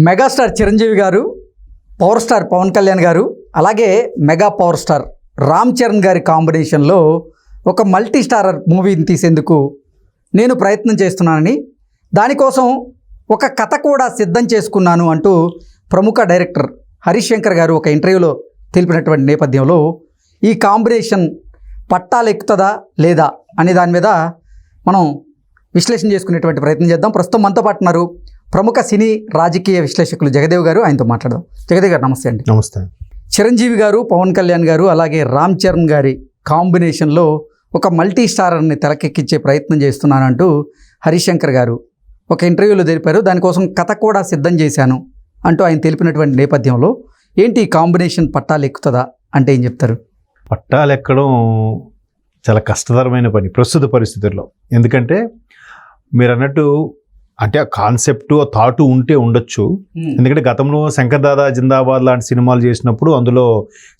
Megastar Chiranjeevi గారు, power star Pawan Kalyan గారు, అలాగే mega power star Ram Charan గారి కాంబినేషన్లో ఒక మల్టీ స్టారర్ మూవీని తీసేందుకు నేను ప్రయత్నం చేస్తున్నానని, దానికోసం ఒక కథ కూడా సిద్ధం చేసుకున్నాను అంటూ ప్రముఖ డైరెక్టర్ హరీష్ శంకర్ గారు ఒక ఇంటర్వ్యూలో తెలిపినటువంటి నేపథ్యంలో ఈ కాంబినేషన్ పట్టాలెక్కుతుందా లేదా అనే దాని మీద మనం విశ్లేషణ చేసుకునేటువంటి ప్రయత్నం చేద్దాం. ప్రస్తుతం మనతో పాటు ఉన్నారు ప్రముఖ సినీ రాజకీయ విశ్లేషకులు జగదేవ్ గారు. ఆయనతో మాట్లాడదాం. జగదేవ్ గారు నమస్తే అండి. నమస్తే. చిరంజీవి గారు, పవన్ కళ్యాణ్ గారు, అలాగే రామ్ చరణ్ గారి కాంబినేషన్లో ఒక మల్టీ స్టారర్ని తెరకెక్కించే ప్రయత్నం చేస్తున్నానంటూ హరీష్ శంకర్ గారు ఒక ఇంటర్వ్యూలో తెలిపారు. దానికోసం కథ కూడా సిద్ధం చేశాను అంటూ ఆయన తెలిపినటువంటి నేపథ్యంలో ఏంటి ఈ కాంబినేషన్ పట్టాలెక్కుతుందా అంటే ఏం చెప్తారు? పట్టాలెక్కడం చాలా కష్టతరమైన పని ప్రస్తుత పరిస్థితుల్లో. ఎందుకంటే మీరు అన్నట్టు అంటే ఆ కాన్సెప్ట్, ఆ థాటు ఉంటే ఉండొచ్చు. ఎందుకంటే గతంలో శంకర్ దాదా జిందాబాద్ లాంటి సినిమాలు చేసినప్పుడు అందులో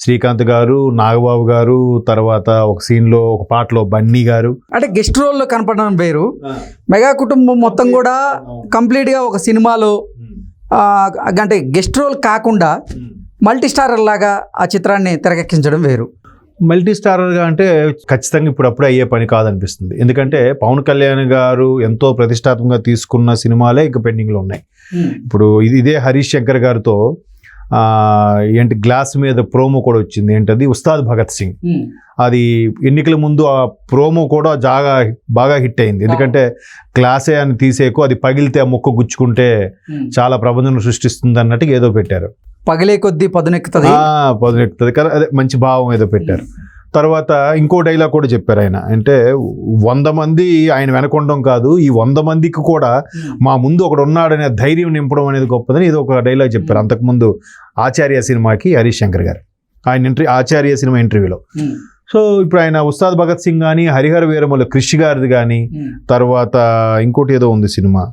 శ్రీకాంత్ గారు, నాగబాబు గారు, తర్వాత ఒక సీన్లో ఒక పాటలో బన్నీ గారు అంటే గెస్ట్ రోల్లో కనపడడం వేరు. మెగా కుటుంబం మొత్తం కూడా కంప్లీట్గా ఒక సినిమాలో అంటే గెస్ట్ రోల్ కాకుండా మల్టీ స్టారర్ లాగా ఆ చిత్రాన్ని తెరకెక్కించడం వేరు. మల్టీ స్టారర్గా అంటే ఖచ్చితంగా ఇప్పుడు అప్పుడే అయ్యే పని కాదనిపిస్తుంది. ఎందుకంటే పవన్ కళ్యాణ్ గారు ఎంతో ప్రతిష్టాత్మకంగా తీసుకున్న సినిమాలే ఇంకా పెండింగ్లో ఉన్నాయి. ఇప్పుడు ఇదే హరీష్ శంకర్ గారితో ఏంటి గ్లాస్ మీద ప్రోమో కూడా వచ్చింది. ఏంటది ఉస్తాద్ భగత్ సింగ్. అది ఎన్నికల ముందు ఆ ప్రోమో కూడా బాగా హిట్ అయింది. ఎందుకంటే గ్లాసే అని తీసేకు అది పగిలితే ఆ మొక్క గుచ్చుకుంటే చాలా ప్రబంధం సృష్టిస్తుంది అన్నట్టు ఏదో పెట్టారు. పగిలే కొద్దీ పదునెక్కుతుంది కదా, అదే మంచి భావం ఏదో పెట్టారు. తర్వాత ఇంకో డైలాగ్ కూడా చెప్పారు ఆయన. అంటే 100 మంది ఆయన వెనకొండం కాదు, ఈ 100 మందికి కూడా మా ముందు ఒకడు ఉన్నాడనే ధైర్యం నింపడం అనేది గొప్పదని ఏదో ఒక డైలాగ్ చెప్పారు. అంతకుముందు ఆచార్య సినిమాకి హరీష్ శంకర్ గారు ఆయన ఆచార్య సినిమా ఇంటర్వ్యూలో. సో ఇప్పుడు ఆయన ఉస్తాద్ భగత్ సింగ్ కానీ, హరిహర వీరమల్లు క్రిష్ గారిది కానీ, తర్వాత ఇంకోటి ఏదో ఉంది సినిమా,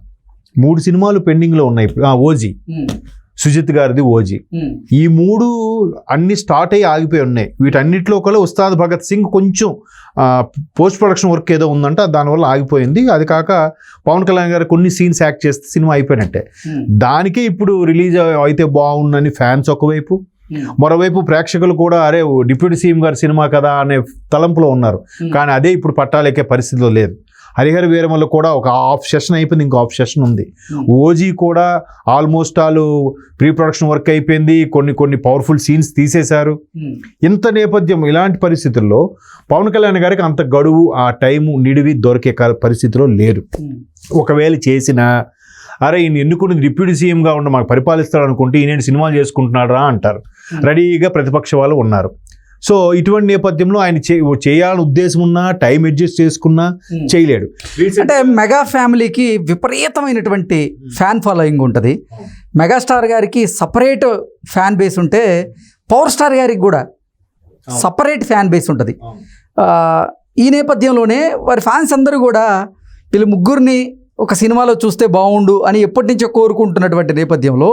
3 సినిమాలు పెండింగ్లో ఉన్నాయి. ఓజీ, సుజిత్ గారిది ఓజీ. ఈ 3 అన్ని స్టార్ట్ అయ్యి ఆగిపోయి ఉన్నాయి. వీటన్నిటిలో కూడా ఉస్తాద్ భగత్ సింగ్ కొంచెం పోస్ట్ ప్రొడక్షన్ వర్క్ ఏదో ఉందంటే దానివల్ల ఆగిపోయింది. అది కాక పవన్ కళ్యాణ్ గారు కొన్ని సీన్స్ యాక్ట్ చేస్తే సినిమా అయిపోయినట్టే. దానికే ఇప్పుడు రిలీజ్ అయితే బాగుందని ఫ్యాన్స్ ఒకవైపు, మరోవైపు ప్రేక్షకులు కూడా అరే డిప్యూటీ సీఎం గారి సినిమా కదా అనే తలంపులో ఉన్నారు. కానీ అదే ఇప్పుడు పట్టాలెక్కే పరిస్థితిలో లేదు. హరిహర వీరమల్లు కూడా ఒక హాఫ్ సెషన్ అయిపోయింది, ఇంకో హాఫ్ సెషన్ ఉంది. ఓజీ కూడా ఆల్మోస్ట్ ప్రీ ప్రొడక్షన్ వర్క్ అయిపోయింది, కొన్ని పవర్ఫుల్ సీన్స్ తీసేశారు. ఇంత నేపథ్యం, ఇలాంటి పరిస్థితుల్లో పవన్ కళ్యాణ్ గారికి అంత గడువు, ఆ టైము నిడివి దొరికే పరిస్థితిలో లేరు. ఒకవేళ చేసినా అరే ఈయన ఎన్నుకున్నది డిప్యూటీ సీఎంగా ఉన్న మాకు పరిపాలిస్తాడు అనుకుంటే ఈయన సినిమాలు చేసుకుంటున్నాడు రా అంటారు. రెడీగా ప్రతిపక్ష వాళ్ళు ఉన్నారు. సో ఇటువంటి నేపథ్యంలో ఆయన చేయాలని ఉద్దేశం ఉన్నా, టైం అడ్జస్ట్ చేసుకున్నా చేయలేడు. అంటే మెగా ఫ్యామిలీకి విపరీతమైనటువంటి ఫ్యాన్ ఫాలోయింగ్ ఉంటుంది. మెగాస్టార్ గారికి సపరేట్ ఫ్యాన్ బేస్ ఉంటే పవర్ స్టార్ గారికి కూడా సపరేట్ ఫ్యాన్ బేస్ ఉంటుంది. ఈ నేపథ్యంలోనే వారి ఫ్యాన్స్ అందరూ కూడా వీళ్ళు ముగ్గురిని ఒక సినిమాలో చూస్తే బాగుండు అని ఎప్పటి నుంచో కోరుకుంటున్నటువంటి నేపథ్యంలో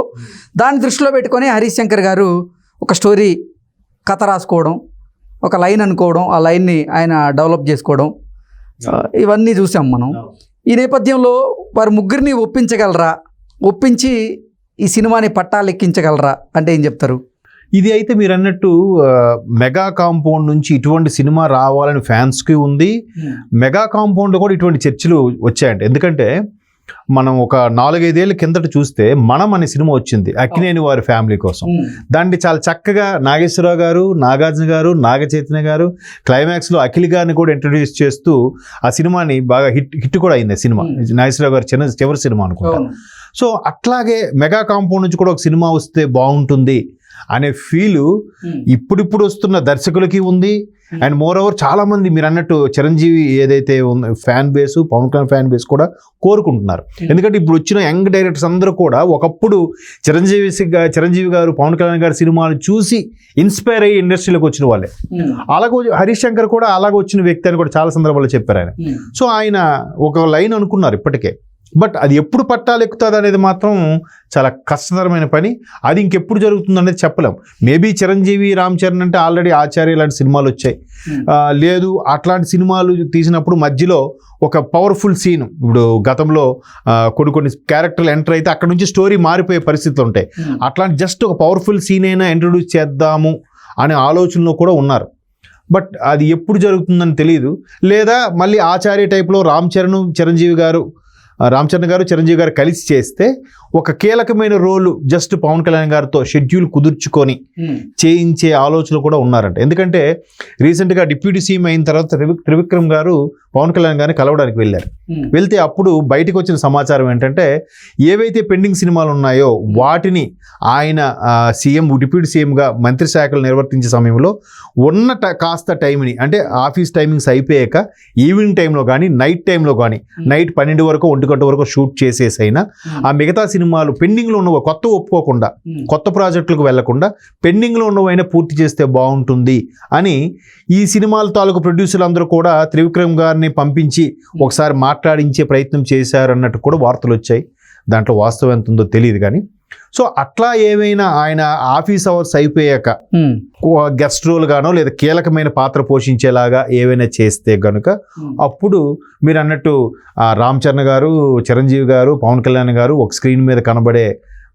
దాన్ని దృష్టిలో పెట్టుకొని హరీష్ శంకర్ గారు ఒక స్టోరీ కథ రాసుకోవడం, ఒక లైన్ అనుకోవడం, ఆ లైన్ని ఆయన డెవలప్ చేసుకోవడం, ఇవన్నీ చూసాం మనం. ఈ నేపథ్యంలో వారు ముగ్గురిని ఒప్పించి ఈ సినిమాని పట్టాలెక్కించగలరా అంటే ఏం చెప్తారు? ఇది అయితే మీరు అన్నట్టు మెగా కాంపౌండ్ నుంచి ఇటువంటి సినిమా రావాలని ఫ్యాన్స్కి ఉంది. మెగా కాంపౌండ్లో కూడా ఇటువంటి చర్చలు వచ్చాయండి. ఎందుకంటే మనం ఒక 4-5 ఏళ్ళ కిందట చూస్తే మనం అనే సినిమా వచ్చింది అక్కినేని వారి ఫ్యామిలీ కోసం. దాన్ని చాలా చక్కగా నాగేశ్వరరావు గారు, నాగార్జున గారు, నాగ చైతన్య గారు క్లైమాక్స్లో అఖిల్ గారిని కూడా ఇంట్రడ్యూస్ చేస్తూ ఆ సినిమాని బాగా హిట్ కూడా అయింది. సినిమా నాగేశ్వరరావు గారు చివరి సినిమా అనుకుంటా. సో అట్లాగే మెగా కాంపౌండ్ నుంచి కూడా ఒక సినిమా వస్తే బాగుంటుంది అనే ఫీలు ఇప్పుడిప్పుడు వస్తున్న దర్శకులకి ఉంది. అండ్ మోర్ ఓవర్ చాలా మంది మీరు అన్నట్టు చిరంజీవి ఏదైతే fan base, Pawan Kalyan fan base కూడా కోరుకుంటున్నారు. ఎందుకంటే ఇప్పుడు వచ్చిన యంగ్ డైరెక్టర్స్ అందరూ కూడా ఒకప్పుడు చిరంజీవి గారు, పవన్ కళ్యాణ్ గారి సినిమాలు చూసి ఇన్స్పైర్ అయ్యి ఇండస్ట్రీలోకి వచ్చిన వాళ్ళే. అలాగే హరీష్ శంకర్ కూడా అలాగే వచ్చిన వ్యక్తి అని కూడా చాలా సందర్భాల్లో చెప్పారు ఆయన. సో ఆయన ఒక లైన్ అనుకున్నారు ఇప్పటికే, బట్ అది ఎప్పుడు పట్టాలెక్కుతుంది అనేది మాత్రం చాలా కష్టతరమైన పని. అది ఇంకెప్పుడు జరుగుతుంది అనేది చెప్పలేం. మేబీ చిరంజీవి, రామ్ చరణ్ అంటే ఆల్రెడీ ఆచార్య లాంటి సినిమాలు వచ్చాయి. లేదు అట్లాంటి సినిమాలు తీసినప్పుడు మధ్యలో ఒక పవర్ఫుల్ సీన్, ఇప్పుడు గతంలో కొన్ని క్యారెక్టర్లు ఎంటర్ అయితే అక్కడ నుంచి స్టోరీ మారిపోయే పరిస్థితులు ఉంటాయి. అట్లాంటి జస్ట్ ఒక పవర్ఫుల్ సీన్ అయినా ఇంట్రొడ్యూస్ చేద్దాము అనే ఆలోచనలో కూడా ఉన్నారు. బట్ అది ఎప్పుడు జరుగుతుందని తెలియదు. లేదా మళ్ళీ ఆచార్య టైప్లో రామ్ చరణ్ చిరంజీవి గారు కలిసి చేస్తే ఒక కీలకమైన రోలు జస్ట్ పవన్ కళ్యాణ్ గారితో షెడ్యూల్ కుదుర్చుకొని చేయించే ఆలోచనలు కూడా ఉన్నారంట. ఎందుకంటే రీసెంట్గా డిప్యూటీ సీఎం అయిన తర్వాత త్రివిక్రమ్ గారు పవన్ కళ్యాణ్ గారిని కలవడానికి వెళ్ళారు. వెళ్తే అప్పుడు బయటకు వచ్చిన సమాచారం ఏంటంటే ఏవైతే పెండింగ్ సినిమాలు ఉన్నాయో వాటిని ఆయన డిప్యూటీ సీఎంగా మంత్రి శాఖలు నిర్వర్తించే సమయంలో ఉన్న కాస్త టైంని, అంటే ఆఫీస్ టైమింగ్స్ అయిపోయాక ఈవినింగ్ టైంలో కానీ నైట్ టైంలో కానీ, నైట్ 12 వరకు 1 గంట వరకు షూట్ చేసేసైనా ఆ మిగతా సినిమాలు పెండింగ్లో ఉన్నవి కొత్త ఒప్పుకోకుండా, కొత్త ప్రాజెక్టులకు వెళ్లకుండా పెండింగ్లో ఉన్నవైనా పూర్తి చేస్తే బాగుంటుంది అని ఈ సినిమాల తాలూకు ప్రొడ్యూసర్లు అందరూ కూడా త్రివిక్రమ్ గారిని పంపించి ఒకసారి మాట్లాడించే ప్రయత్నం చేశారు అన్నట్టు కూడా వార్తలు వచ్చాయి. దాంట్లో వాస్తవం ఎంత ఉందో తెలియదు కానీ, సో అట్లా ఏమైనా ఆయన ఆఫీస్ అవర్స్ అయిపోయాక గెస్ట్ రోల్ గానో లేదా కీలకమైన పాత్ర పోషించేలాగా ఏవైనా చేస్తే గనుక అప్పుడు మీరు అన్నట్టు రామ్ చరణ్ గారు, చిరంజీవి గారు, పవన్ కళ్యాణ్ గారు ఒక స్క్రీన్ మీద కనబడే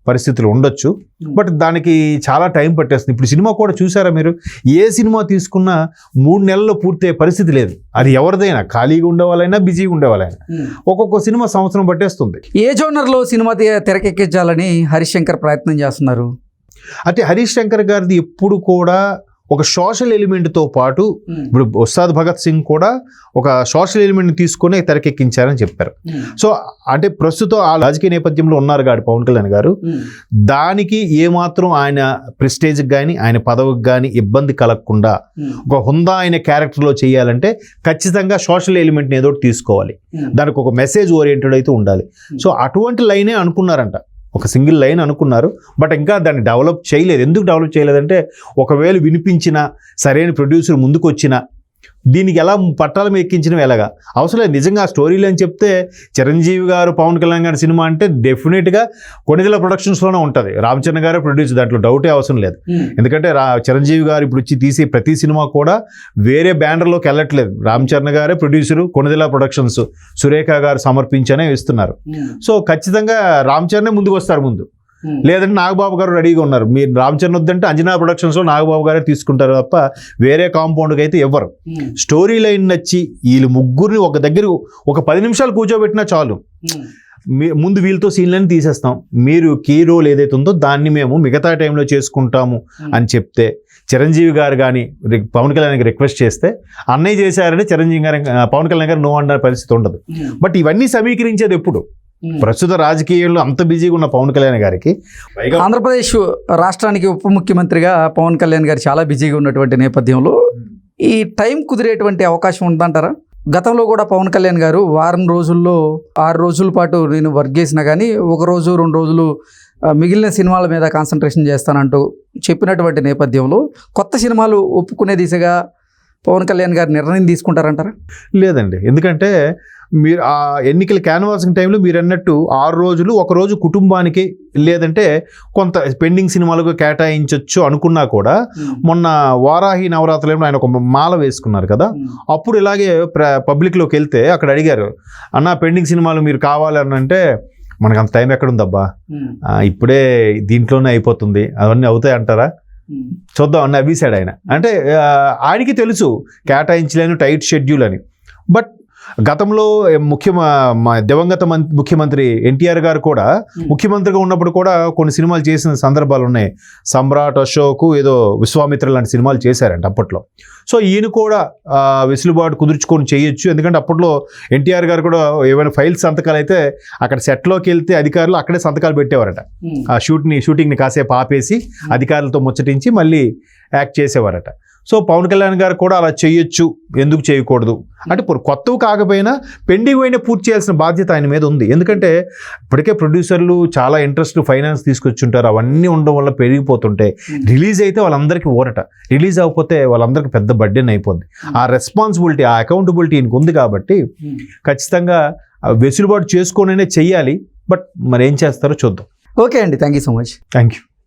పరిస్థితులు ఉండొచ్చు. బట్ దానికి చాలా టైం పట్టేస్తుంది. ఇప్పుడు సినిమా కూడా చూసారా మీరు, ఏ సినిమా తీసుకున్నా 3 నెలల్లో పూర్తయ్యే పరిస్థితి లేదు. అది ఎవరిదైనా, ఖాళీగా ఉండేవాళ్ళైనా బిజీగా ఉండేవాళ్ళైనా ఒక్కొక్క సినిమా సంవత్సరం పట్టేస్తుంది. ఏ జోనర్లో సినిమా తెరకెక్కించాలని హరీష్ శంకర్ ప్రయత్నం చేస్తున్నారు? అంటే హరీష్ శంకర్ గారిది ఎప్పుడు కూడా ఒక సోషల్ ఎలిమెంట్తో పాటు, ఇప్పుడు ఉస్తాద్ భగత్ సింగ్ కూడా ఒక సోషల్ ఎలిమెంట్ని తీసుకొని తెరకెక్కించారని చెప్పారు. సో అంటే ప్రస్తుతం ఆ రాజకీయ నేపథ్యంలో ఉన్నారు కాబట్టి పవన్ కళ్యాణ్ గారు, దానికి ఏమాత్రం ఆయన ప్రెస్టేజ్కి కానీ ఆయన పదవికి కానీ ఇబ్బంది కలగకుండా ఒక హుందా అయిన క్యారెక్టర్లో చేయాలంటే ఖచ్చితంగా సోషల్ ఎలిమెంట్ని ఏదో తీసుకోవాలి. దానికి ఒక మెసేజ్ ఓరియంటెడ్ అయితే ఉండాలి. సో అటువంటి లైనే అనుకున్నారంట, ఒక సింగిల్ లైన్ అనుకున్నారు. బట్ ఇంకా దాన్ని డెవలప్ చేయలేదు. ఎందుకు డెవలప్ చేయలేదంటే ఒకవేళ వినిపించిన సరైన ప్రొడ్యూసర్ ముందుకు వచ్చిన దీనికి ఎలా పట్టాలం ఎక్కించడం ఎలాగా అవసరం లేదు. నిజంగా ఆ స్టోరీలు అని చెప్తే చిరంజీవి గారు, పవన్ కళ్యాణ్ గారి సినిమా అంటే డెఫినెట్గా కొణిదెల ప్రొడక్షన్స్లోనే ఉంటుంది. రామ్ చరణ్ గారే ప్రొడ్యూస్, దాంట్లో డౌటే అవసరం లేదు. ఎందుకంటే చిరంజీవి గారు ఇప్పుడు వచ్చి తీసే ప్రతి సినిమా కూడా వేరే బ్యానర్లోకి వెళ్ళట్లేదు. రామ్ చరణ్ గారే ప్రొడ్యూసరు, కొణిదెల ప్రొడక్షన్స్ సురేఖ గారు సమర్పించనే ఇస్తున్నారు. సో ఖచ్చితంగా రామ్ చరణే ముందుకు వస్తారు ముందు. లేదంటే నాగబాబు గారు రెడీగా ఉన్నారు. మీరు రామ్ చరణ్ వద్దంటే అంజనా ప్రొడక్షన్స్లో నాగబాబు గారే తీసుకుంటారు తప్ప వేరే కాంపౌండ్కి అయితే ఇవ్వరు. స్టోరీ లైన్ నచ్చి వీళ్ళు ముగ్గురిని ఒక దగ్గర ఒక 10 నిమిషాలు కూర్చోబెట్టినా చాలు, ముందు వీళ్ళతో సీన్లని తీసేస్తాం, మీరు కీ రోల్ ఏదైతే ఉందో దాన్ని మేము మిగతా టైంలో చేసుకుంటాము అని చెప్తే, చిరంజీవి గారు కానీ పవన్ కళ్యాణ్ రిక్వెస్ట్ చేస్తే అన్నయ్య చేశారని చిరంజీవి గారు, పవన్ కళ్యాణ్ గారు నో అన్న పరిస్థితి ఉండదు. బట్ ఇవన్నీ సమీకరించేది ఎప్పుడు? ప్రస్తుత రాజకీయాల్లో అంత బిజీగా ఉన్న పవన్ కళ్యాణ్ గారికి, ఆంధ్రప్రదేశ్ రాష్ట్రానికి ఉప ముఖ్యమంత్రిగా పవన్ కళ్యాణ్ గారు చాలా బిజీగా ఉన్నటువంటి నేపథ్యంలో ఈ టైం కుదిరేటువంటి అవకాశం ఉందంటారా? గతంలో కూడా పవన్ కళ్యాణ్ గారు వారం రోజుల్లో 6 రోజుల పాటు నేను వర్క్ చేసినా కానీ 1 రోజు 2 రోజులు మిగిలిన సినిమాల మీద కాన్సన్ట్రేషన్ చేస్తానంటూ చెప్పినటువంటి నేపథ్యంలో కొత్త సినిమాలు ఒప్పుకునే దిశగా పవన్ కళ్యాణ్ గారు నిర్ణయం తీసుకుంటారంటారా? లేదండి, ఎందుకంటే మీరు ఆ ఎన్నికల క్యాన్వాసింగ్ టైంలో మీరు అన్నట్టు 6 రోజులు, 1 రోజు కుటుంబానికి లేదంటే కొంత పెండింగ్ సినిమాలకు కేటాయించవచ్చు అనుకున్నా కూడా, మొన్న వారాహి నవరాత్రులు ఆయన ఒక మాల వేసుకున్నారు కదా, అప్పుడు ఇలాగే పబ్లిక్లోకి వెళ్తే అక్కడ అడిగారు, అన్న పెండింగ్ సినిమాలు మీరు కావాలని అంటే, మనకు అంత టైం ఎక్కడుందబ్బా, ఇప్పుడే దీంట్లోనే అయిపోతుంది, అవన్నీ అవుతాయి అంటారా, చూద్దాం అని అవ్వేశాడు ఆయన. అంటే ఆయనకి తెలుసు కేటాయించలేను, టైట్ షెడ్యూల్ అని. బట్ గతంలో దివంగత ముఖ్యమంత్రి ఎన్టీఆర్ గారు కూడా ముఖ్యమంత్రిగా ఉన్నప్పుడు కూడా కొన్ని సినిమాలు చేసిన సందర్భాలు ఉన్నాయి. సమ్రాట్, అశోక్, ఏదో విశ్వామిత్ర లాంటి సినిమాలు చేశారంట అప్పట్లో. సో ఈయన కూడా వెసులుబాటు కుదుర్చుకొని చేయొచ్చు. ఎందుకంటే అప్పట్లో ఎన్టీఆర్ గారు కూడా ఏమైనా ఫైల్స్ సంతకాలు అయితే అక్కడ సెట్లోకి వెళ్తే అధికారులు అక్కడే సంతకాలు పెట్టేవారట. ఆ షూటింగ్ని కాసేపు ఆపేసి అధికారులతో ముచ్చటించి మళ్ళీ యాక్ట్ చేసేవారట. సో పవన్ కళ్యాణ్ గారు కూడా అలా చేయొచ్చు, ఎందుకు చేయకూడదు అంటే కొత్తవి కాకపోయినా పెండింగ్ అయినా పూర్తి చేయాల్సిన బాధ్యత ఆయన మీద ఉంది. ఎందుకంటే ఇప్పటికే ప్రొడ్యూసర్లు చాలా ఇంట్రెస్ట్, ఫైనాన్స్ తీసుకొచ్చుంటారు, అవన్నీ ఉండడం వల్ల పెరిగిపోతుంటాయి. రిలీజ్ అయితే వాళ్ళందరికీ ఊరట, రిలీజ్ అవ్వకపోతే వాళ్ళందరికీ పెద్ద బర్డెన్ అయిపోద్ది. ఆ రెస్పాన్సిబిలిటీ, ఆ అకౌంటబిలిటీ ఈయనకు ఉంది కాబట్టి ఖచ్చితంగా వెసులుబాటు చేసుకోనైనా చెయ్యాలి. బట్ మరి ఏం చేస్తారో చూద్దాం. ఓకే అండి, thank you so much. Thank you.